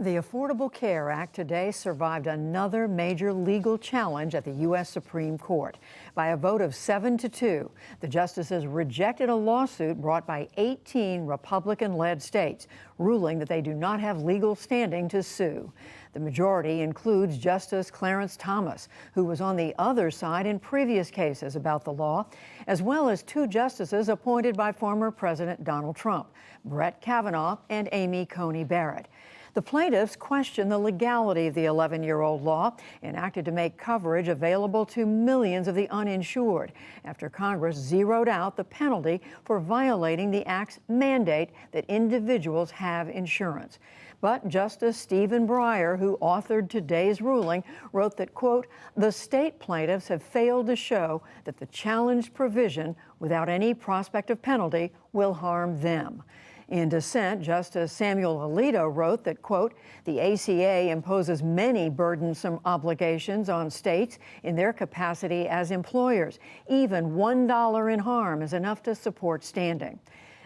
The Affordable Care Act today survived another major legal challenge at the U.S. Supreme Court. By a vote of 7-2, the justices rejected a lawsuit brought by 18 Republican-led states, ruling that they do not have legal standing to sue. The majority includes Justice Clarence Thomas, who was on the other side in previous cases about the law, as well as two justices appointed by former President Donald Trump, Brett Kavanaugh and Amy Coney Barrett. The plaintiffs question the legality of the 11-year-old law, enacted to make coverage available to millions of the uninsured, after Congress zeroed out the penalty for violating the Act's mandate that individuals have insurance. But Justice Stephen Breyer, who authored today's ruling, wrote that, quote, the state plaintiffs have failed to show that the challenged provision, without any prospect of penalty, will harm them. In dissent, Justice Samuel Alito wrote that, quote, the ACA imposes many burdensome obligations on states in their capacity as employers. Even $1 in harm is enough to support standing.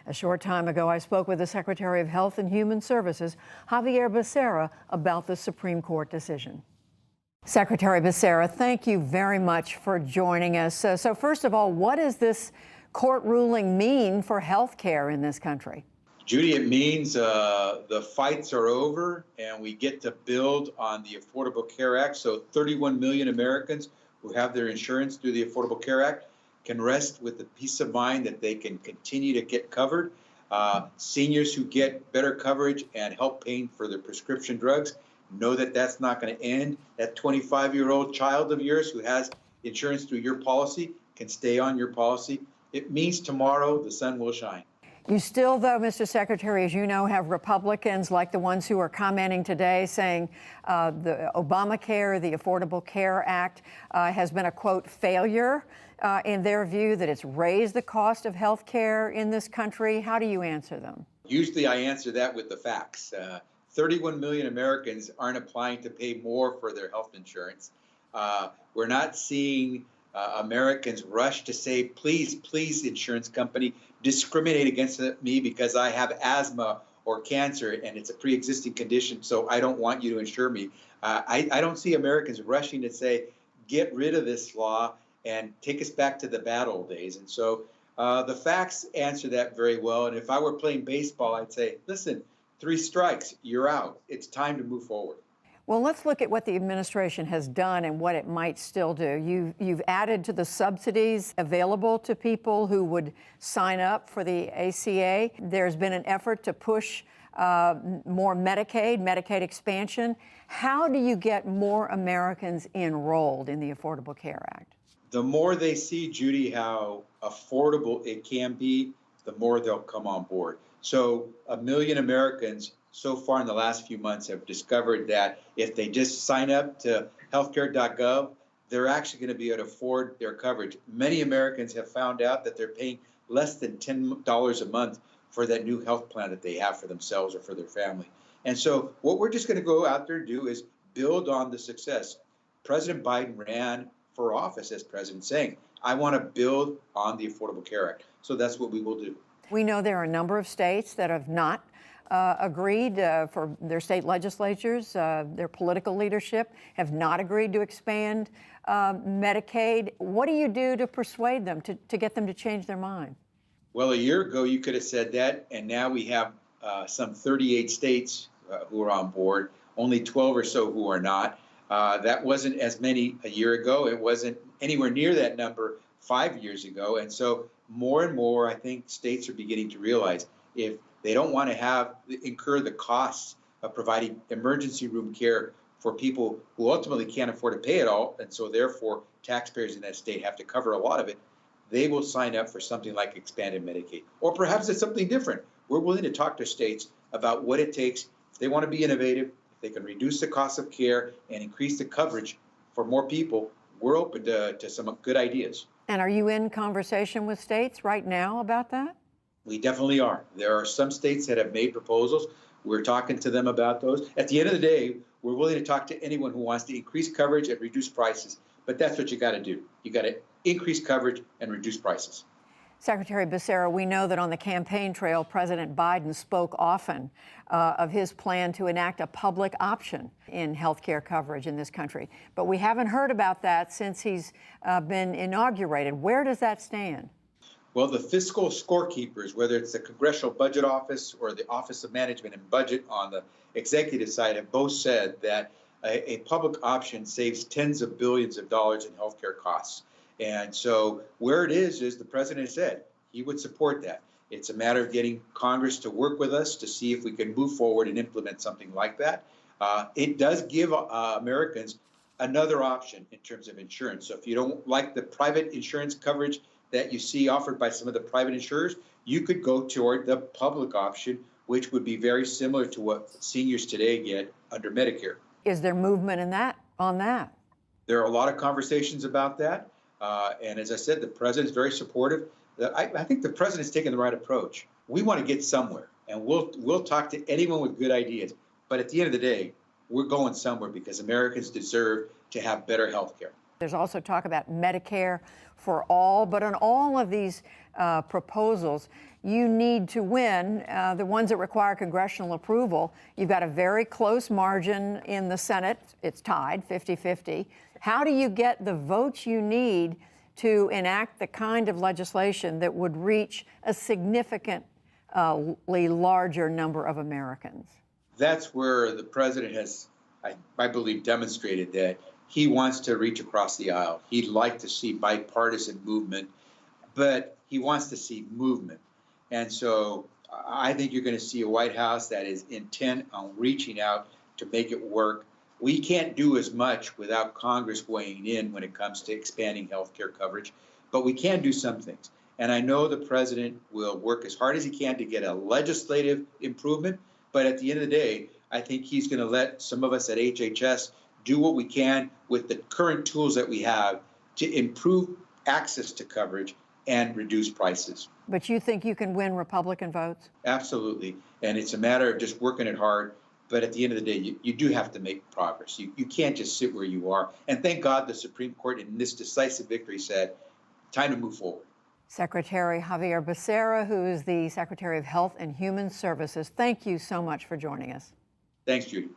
A short time ago, I spoke with the Secretary of Health and Human Services, Xavier Becerra, about the Supreme Court decision. Secretary Becerra, thank you very much for joining us. So first of all, what does this court ruling mean for health care in this country? Judy, it means the fights are over and we get to build on the Affordable Care Act. So 31 million Americans who have their insurance through the Affordable Care Act can rest with the peace of mind that they can continue to get covered. Seniors who get better coverage and help paying for their prescription drugs know that that's not going to end. That 25-year-old child of yours who has insurance through your policy can stay on your policy. It means tomorrow the sun will shine. You still, though, Mr. Secretary, as you know, have Republicans like the ones who are commenting today saying the Obamacare, the Affordable Care Act, has been a, quote, failure in their view, that it's raised the cost of health care in this country. How do you answer them? Usually I answer that with the facts. 31 million Americans aren't applying to pay more for their health insurance. We're not seeing Americans rush to say, please, please, insurance company, discriminate against me because I have asthma or cancer and it's a pre-existing condition, so I don't want you to insure me. I don't see Americans rushing to say, get rid of this law and take us back to the bad old days. And so the facts answer that very well. And if I were playing baseball, I'd say, listen, 3 strikes, you're out. It's time to move forward. Well, let's look at what the administration has done and what it might still do. You've added to the subsidies available to people who would sign up for the ACA. There's been an effort to push more Medicaid expansion. How do you get more Americans enrolled in the Affordable Care Act? The more they see, Judy, how affordable it can be, the more they'll come on board. So 1 million Americans so far in the last few months have discovered that if they just sign up to healthcare.gov, they're actually going to be able to afford their coverage. Many Americans have found out that they're paying less than $10 a month for that new health plan that they have for themselves or for their family. And so what we're just going to go out there and do is build on the success. President Biden ran for office as president saying, I want to build on the Affordable Care Act. So that's what we will do. We know there are a number of states that have not agreed for their state legislatures, their political leadership have not agreed to expand Medicaid. What do you do to persuade them, to get them to change their mind? Well, a year ago, you could have said that, and now we have some 38 states who are on board, only 12 or so who are not. That wasn't as many a year ago. It wasn't anywhere near that number 5 years ago. And so more and more, I think states are beginning to realize if they don't want to incur the costs of providing emergency room care for people who ultimately can't afford to pay it all, and so therefore taxpayers in that state have to cover a lot of it, they will sign up for something like expanded Medicaid. Or perhaps it's something different. We're willing to talk to states about what it takes. If they want to be innovative, if they can reduce the cost of care and increase the coverage for more people, we're open to some good ideas. And are you in conversation with states right now about that? We definitely are. There are some states that have made proposals. We're talking to them about those. At the end of the day, we're willing to talk to anyone who wants to increase coverage and reduce prices. But that's what you got to do. You got to increase coverage and reduce prices. Secretary Becerra, we know that on the campaign trail, President Biden spoke often of his plan to enact a public option in health care coverage in this country. But we haven't heard about that since he's been inaugurated. Where does that stand? Well, the fiscal scorekeepers, whether it's the Congressional Budget Office or the Office of Management and Budget on the executive side, have both said that a public option saves tens of billions of dollars in healthcare costs. And so where it is the president said he would support that. It's a matter of getting Congress to work with us to see if we can move forward and implement something like that. It does give Americans another option in terms of insurance. So if you don't like the private insurance coverage that you see offered by some of the private insurers, you could go toward the public option, which would be very similar to what seniors today get under Medicare. Is there movement in that on that? There are a lot of conversations about that. And as I said, the president's very supportive. I think the president's taking the right approach. We want to get somewhere, and we'll talk to anyone with good ideas. But at the end of the day, we're going somewhere because Americans deserve to have better health care. There's also talk about Medicare for all, but on all of these proposals, you need to win. The ones that require congressional approval, you've got a very close margin in the Senate. It's tied 50-50. How do you get the votes you need to enact the kind of legislation that would reach a significantly larger number of Americans? That's where the president has, I believe, demonstrated that he wants to reach across the aisle. He'd like to see bipartisan movement, but he wants to see movement. And so I think you're going to see a White House that is intent on reaching out to make it work. We can't do as much without Congress weighing in when it comes to expanding health care coverage, but we can do some things. And I know the president will work as hard as he can to get a legislative improvement, but at the end of the day, I think he's going to let some of us at HHS do what we can with the current tools that we have to improve access to coverage and reduce prices. But you think you can win Republican votes? Absolutely. And it's a matter of just working it hard. But at the end of the day, you do have to make progress. You can't just sit where you are. And thank God the Supreme Court in this decisive victory said, time to move forward. Secretary Xavier Becerra, who is the Secretary of Health and Human Services, thank you so much for joining us. Thanks, Judy.